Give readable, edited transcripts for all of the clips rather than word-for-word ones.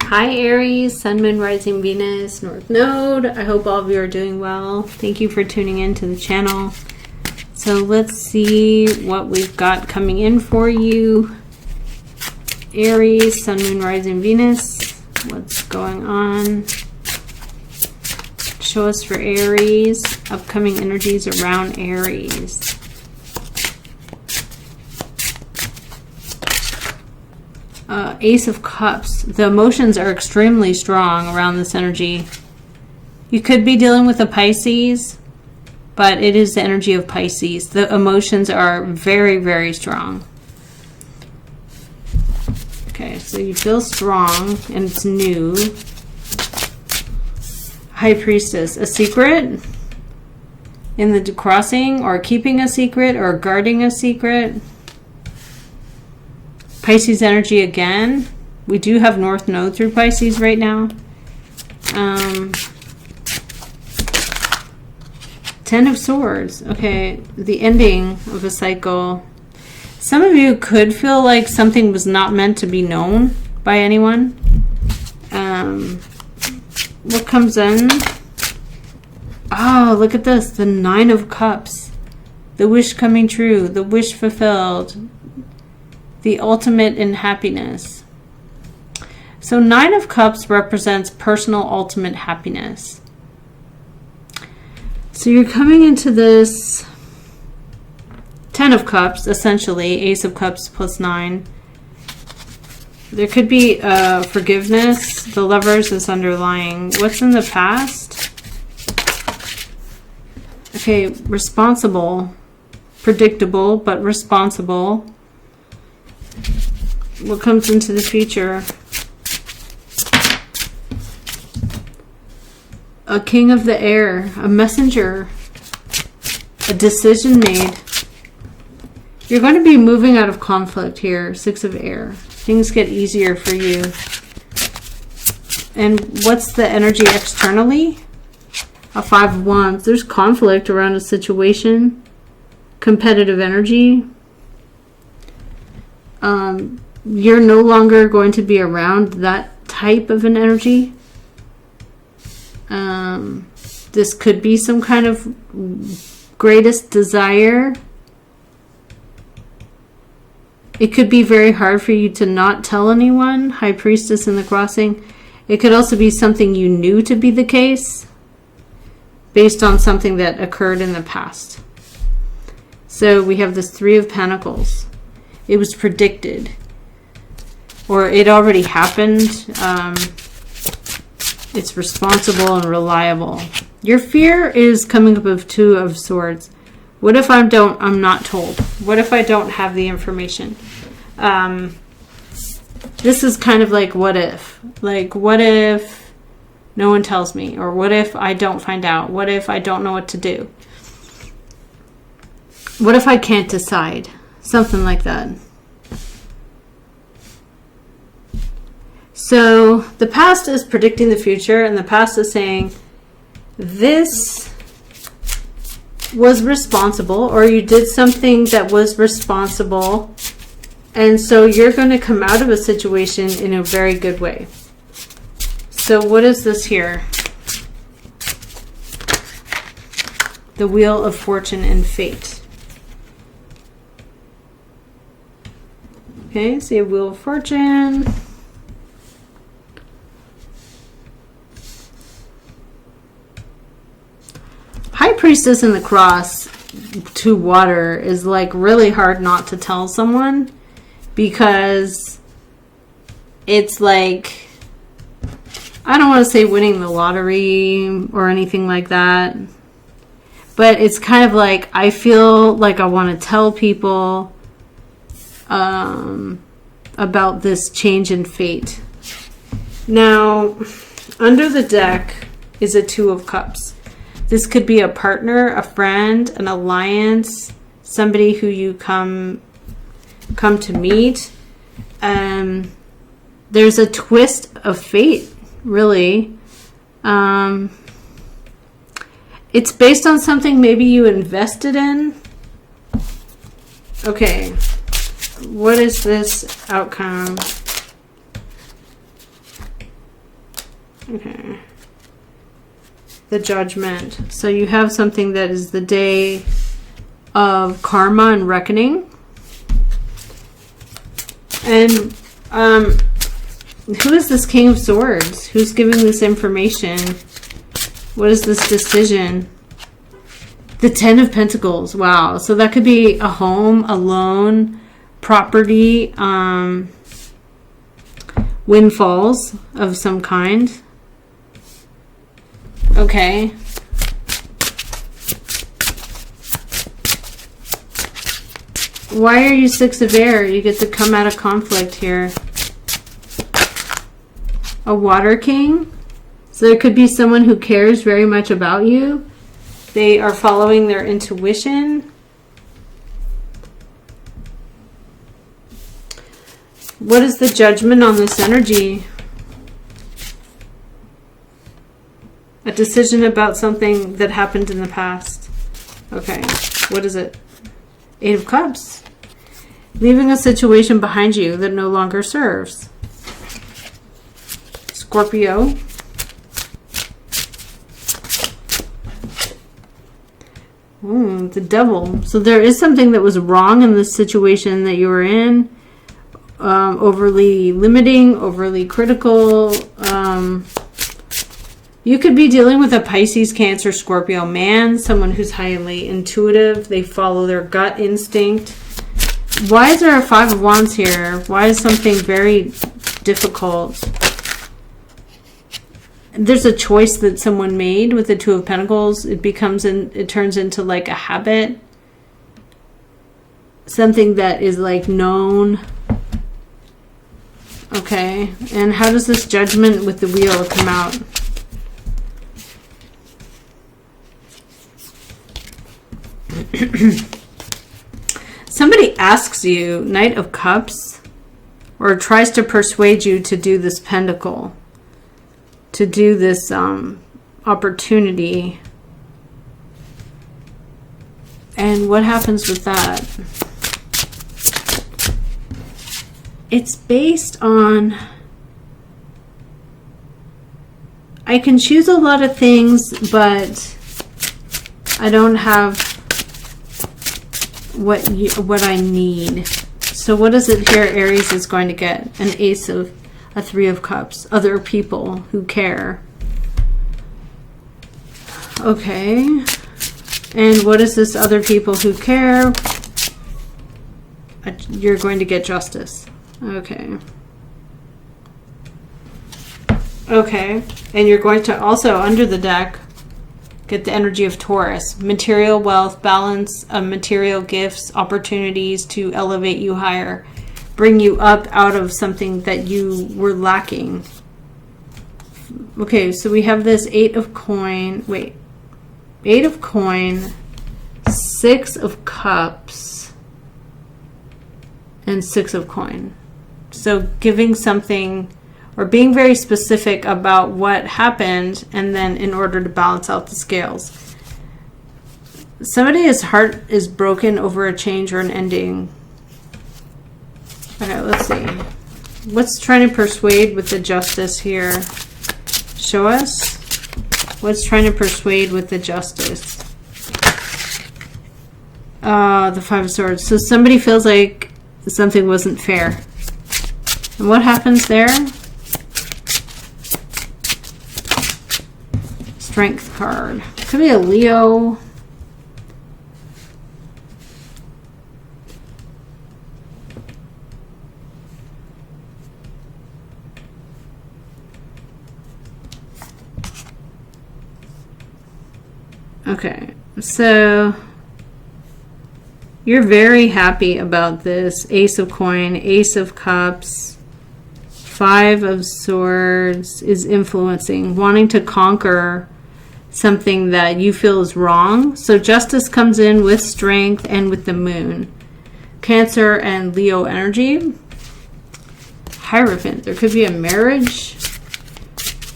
Hi Aries, Sun, Moon, Rising, Venus, North Node. I hope all of you are doing well. Thank you for tuning in to the channel. So let's see what we've got coming in for you. Aries, Sun, Moon, Rising, Venus. What's going on? Show us for Aries. Upcoming energies around Aries. Ace of Cups. The emotions are extremely strong around this energy. You could be dealing with a Pisces, but it is the energy of Pisces. The emotions are very, very strong. Okay, so you feel strong and it's new. High Priestess. A secret in the crossing, or keeping a secret, or guarding a secret. Pisces energy again. We do have North Node through Pisces right now. 10 of Swords. Okay, the ending of a cycle. Some of you could feel like something was not meant to be known by anyone. What comes in? Oh, look at this. The 9 of Cups. The wish coming true. The wish fulfilled. The ultimate in happiness. So 9 of Cups represents personal ultimate happiness. So you're coming into this 10 of Cups, essentially. Ace of Cups plus 9. There could be forgiveness. The Lovers is underlying. What's in the past? Okay, responsible. Predictable, but responsible. What comes into the future? A King of the Air, a messenger, a decision made. You're going to be moving out of conflict here. 6 of Air. Things get easier for you. And what's the energy externally? A 5 of Wands. There's conflict around a situation. Competitive energy. You're no longer going to be around that type of an energy. This could be some kind of greatest desire. It could be very hard for you to not tell anyone. High Priestess in the crossing. It could also be something you knew to be the case based on something that occurred in the past. So we have this 3 of Pentacles. It was predicted, or it already happened. It's responsible and reliable. Your fear is coming up with 2 of Swords. What if I'm not told? What if I don't have the information? This is kind of like what if. Like, what if no one tells me? Or what if I don't find out? What if I don't know what to do? What if I can't decide? Something like that. So the past is predicting the future, and the past is saying this was responsible, or you did something that was responsible, and so you're going to come out of a situation in a very good way. So what is this here? The Wheel of Fortune and Fate. Okay, so you have Wheel of Fortune. High Priestess in the cross to water is like really hard not to tell someone, because it's like, I don't want to say winning the lottery or anything like that, but it's kind of like, I feel like I want to tell people about this change in fate. Now, under the deck is a 2 of Cups. This could be a partner, a friend, an alliance, somebody who you come to meet. There's a twist of fate, really. It's based on something maybe you invested in. Okay, what is this outcome? Okay. The Judgment. So you have something that is the day of karma and reckoning. And who is this King of Swords? Who's giving this information? What is this decision? The Ten of Pentacles. Wow. So that could be a home, a loan, property, windfalls of some kind. Okay. Why are you Six of Air? You get to come out of conflict here. A Water King. So there could be someone who cares very much about you. They are following their intuition. What is the judgment on this energy? A decision about something that happened in the past. Okay, what is it? Eight of Cups. Leaving a situation behind you that no longer serves. Scorpio. The Devil. So there is something that was wrong in this situation that you were in. Overly limiting, overly critical. You could be dealing with a Pisces, Cancer, Scorpio man, someone who's highly intuitive. They follow their gut instinct. Why is there a Five of Wands here? Why is something very difficult? There's a choice that someone made with the Two of Pentacles. It turns into like a habit. Something that is like known. Okay. And how does this Judgment with the Wheel come out? Somebody asks you, Knight of Cups, or tries to persuade you to do this pentacle, to do this opportunity. And what happens with that? It's based on, I can choose a lot of things, but I don't have what I need. So what is it here Aries is going to get? An Ace of, a Three of Cups. Other people who care. Okay. And what is this other people who care? You're going to get justice. Okay. Okay. And you're going to also, under the deck, get the energy of Taurus. Material wealth, balance of material gifts, opportunities to elevate you higher. Bring you up out of something that you were lacking. Okay, so we have this Eight of Coin. Wait. Eight of Coin. Six of Cups. And Six of Coin. So giving something, or being very specific about what happened, and then in order to balance out the scales. Somebody's heart is broken over a change or an ending. Okay, let's see. What's trying to persuade with the Justice here? Show us. What's trying to persuade with the Justice? The Five of Swords. So somebody feels like something wasn't fair. And what happens there? Strength card. Could be a Leo. Okay, so you're very happy about this. Ace of Coin, Ace of Cups, Five of Swords is influencing, wanting to conquer something that you feel is wrong. So Justice comes in with strength and with the Moon. Cancer and Leo energy. Hierophant. There could be a marriage.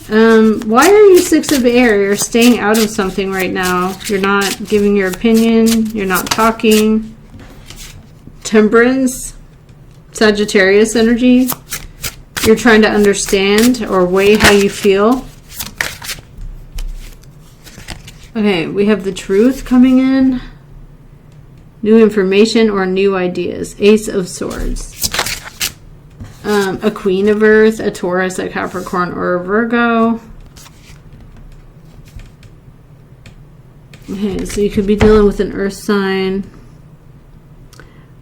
Why are you Six of Air? You're staying out of something right now. You're not giving your opinion. You're not talking. Temperance. Sagittarius energy. You're trying to understand or weigh how you feel. Okay, we have the truth coming in. New information or new ideas. Ace of Swords. A Queen of Earth, a Taurus, a Capricorn, or a Virgo. Okay, so you could be dealing with an earth sign.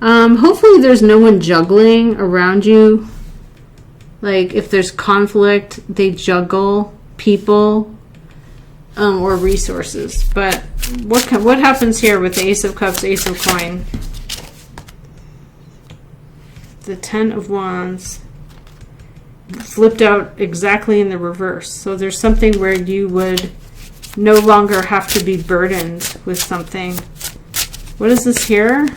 Hopefully there's no one juggling around you. Like if there's conflict, they juggle people or resources. But what happens here with the Ace of Cups, Ace of Coin? The Ten of Wands flipped out exactly in the reverse. So there's something where you would no longer have to be burdened with something. What is this here?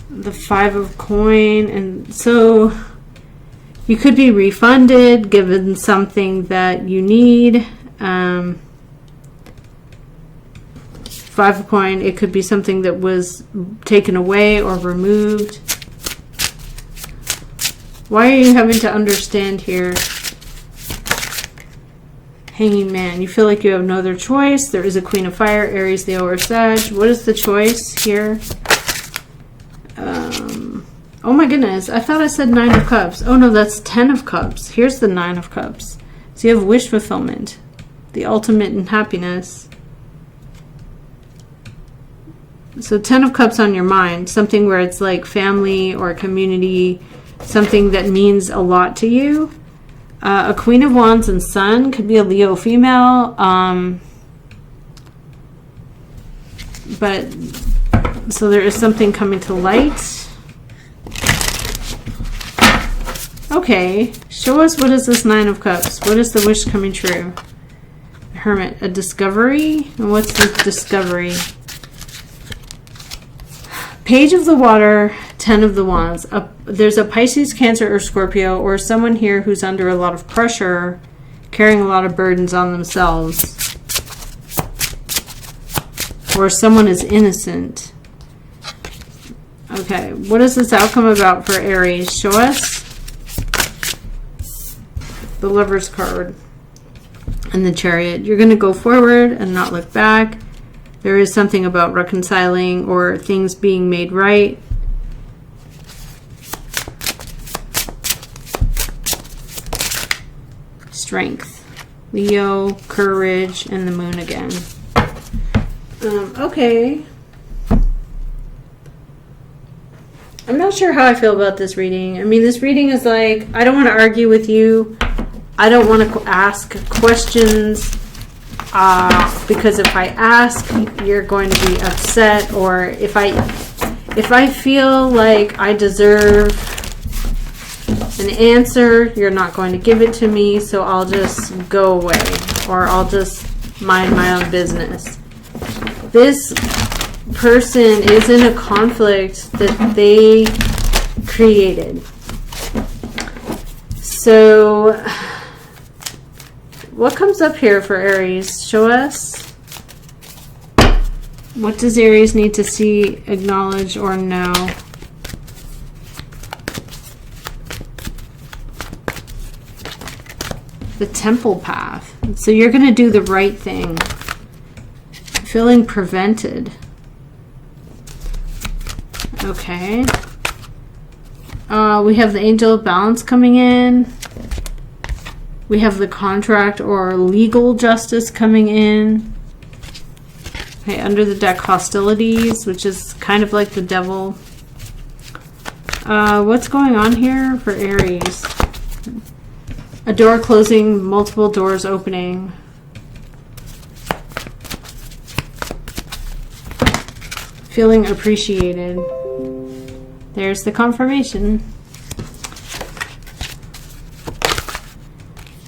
The Five of Coin. And so you could be refunded, given something that you need. Five of Coin, it could be something that was taken away or removed. Why are you having to understand here? Hanging Man. You feel like you have no other choice. There is a Queen of Fire, Aries, Leo, or Sag. What is the choice here? Oh my goodness. I thought I said Nine of Cups. Oh no, that's Ten of Cups. Here's the Nine of Cups. So you have wish fulfillment. The ultimate in happiness. So Ten of Cups on your mind. Something where it's like family or community. Something that means a lot to you. A Queen of Wands and Sun could be a Leo female. But so there is something coming to light. Okay, show us, what is this Nine of Cups? What is the wish coming true? Hermit, a discovery? And what's the discovery? Page of the Water, Ten of the Wands. There's a Pisces, Cancer, or Scorpio, or someone here who's under a lot of pressure, carrying a lot of burdens on themselves. Or someone is innocent. Okay, what is this outcome about for Aries? Show us. The Lover's card and the Chariot. You're going to go forward and not look back. There is something about reconciling or things being made right. Strength. Leo, courage, and the Moon again. Okay. I'm not sure how I feel about this reading. I mean, this reading is like, I don't want to argue with you. I don't want to ask questions because if I ask, you're going to be upset, or if I feel like I deserve an answer, you're not going to give it to me, so I'll just go away, or I'll just mind my own business. This person is in a conflict that they created. So what comes up here for Aries? Show us. What does Aries need to see, acknowledge, or know? The Temple path. So you're going to do the right thing. Feeling prevented. Okay. We have the Angel of Balance coming in. We have the contract or legal justice coming in. Okay, under the deck, hostilities, which is kind of like the devil. What's going on here for Aries? A door closing, multiple doors opening. Feeling appreciated. There's the confirmation.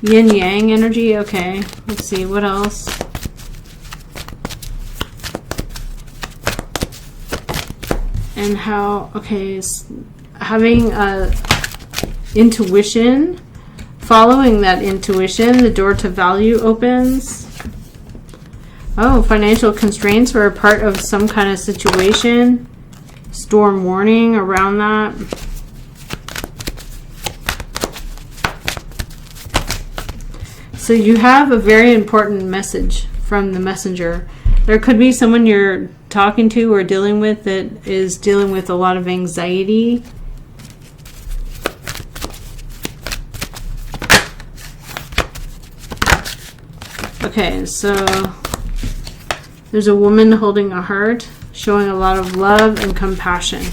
Yin yang energy. Okay, let's see what else. And how, okay, having intuition, following that intuition, the door to value opens. Oh, financial constraints were a part of some kind of situation. Storm warning around that. So you have a very important message from the messenger. There could be someone you're talking to or dealing with that is dealing with a lot of anxiety. Okay, so there's a woman holding a heart, showing a lot of love and compassion.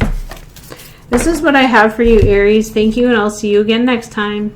This is what I have for you, Aries. Thank you, and I'll see you again next time.